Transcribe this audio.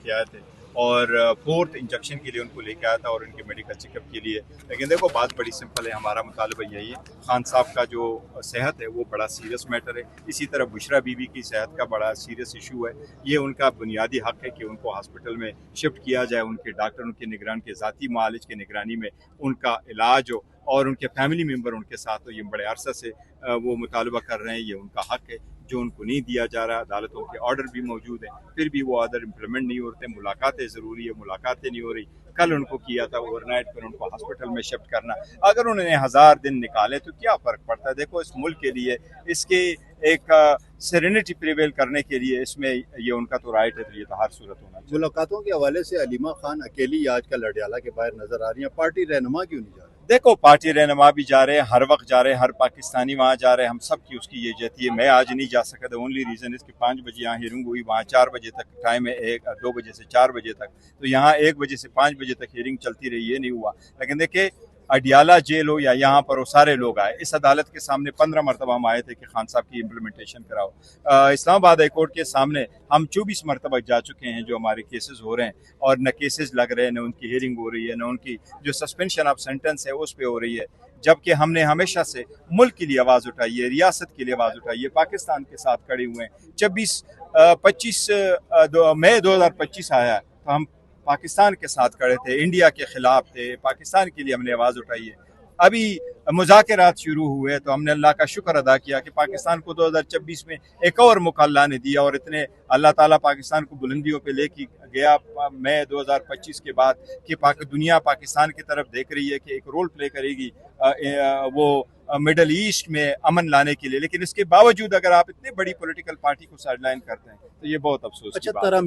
लेके आए थे और 4th इंजेक्शन के लिए उनको लेके आया था और उनके मेडिकल चेकअप के लिए। लेकिन देखो बात बड़ी सिंपल है, हमारा मुतालबा यही है, खान साहब का जो सेहत है वो बड़ा सीरियस मैटर है। इसी तरह बुशरा बीबी की सेहत का बड़ा सीरियस इशू है। ये उनका बुनियादी हक है कि उनको हॉस्पिटल में शिफ्ट किया जाए, उनके डॉक्टर उनके निगरान के ज़ाती मालिज की निगरानी में उनका इलाज हो और उनके फैमिली मेम्बर उनके साथ हो। ये बड़े अरसा से वो मुतालबा कर रहे हैं, ये उनका हक है जो उनको नहीं दिया जा रहा। अदालतों के ऑर्डर भी मौजूद हैं, फिर भी वो ऑर्डर इम्प्लीमेंट नहीं होते। मुलाकातें ज़रूरी है, मुलाकातें नहीं हो रही। कल उनको किया था ओवरनाइट, फिर उनको हॉस्पिटल में शिफ्ट करना। अगर उन्होंने 1000 दिन निकाले तो क्या फ़र्क पड़ता है। देखो इस मुल्क के लिए इसके एक सेरेनिटी प्रिवेल करने के लिए इसमें ये उनका तो राइट है, तो ये तो हर सूरत होना चाहिए। मुलाकातों के हवाले से अलीमा खान अकेली आजकल लडियाला के बाहर नजर आ रही हैं, पार्टी रहनुमा क्यों नहीं जा रही? देखो पार्टी रहनुमा भी जा रहे हैं, हर वक्त जा रहे हैं, हर पाकिस्तानी वहाँ जा रहे हैं, हम सब की उसकी ये जहती है। मैं आज नहीं जा सका, द ओनली रीज़न इसके 5 बजे यहाँ हियरिंग हुई, वहाँ 4 बजे तक टाइम है, 2 बजे से 4 बजे तक, तो यहाँ 1 बजे से 5 बजे तक हियरिंग चलती रही, ये नहीं हुआ। लेकिन देखिए अडियाला जेल हो या यहाँ पर हो, सारे लोग आए। इस अदालत के सामने 15 मरतबा हम आए थे कि खान साहब की इम्प्लीमेंटेशन कराओ। इस्लामाबाद हाई कोर्ट के सामने हम 24 मरतबा जा चुके हैं जो हमारे केसेस हो रहे हैं, और न केसेस लग रहे हैं, न उनकी हियरिंग हो रही है, न उनकी जो सस्पेंशन ऑफ सेंटेंस है उस पर हो रही है। जबकि हमने हमेशा से मुल्क के लिए आवाज़ उठाई है, रियासत के लिए आवाज़ उठाई है, पाकिस्तान के साथ खड़े हुए हैं। 25 मई 2025 आया तो हम पाकिस्तान के साथ खड़े थे, इंडिया के खिलाफ थे, पाकिस्तान के लिए हमने आवाज़ उठाई है। अभी मुज़ाकरात शुरू हुए तो हमने अल्लाह का शुक्र अदा किया कि पाकिस्तान को 2026 में एक और मौका अल्लाह ने दिया, और इतने अल्लाह ताला पाकिस्तान को बुलंदियों पे लेके गया मई 2025 के बाद कि दुनिया पाकिस्तान की तरफ देख रही है कि एक रोल प्ले करेगी वो मिडल ईस्ट में अमन लाने के लिए। लेकिन इसके बावजूद अगर आप इतनी बड़ी पॉलिटिकल पार्टी को साइडलाइन करते हैं तो ये बहुत अफसोस की बात है।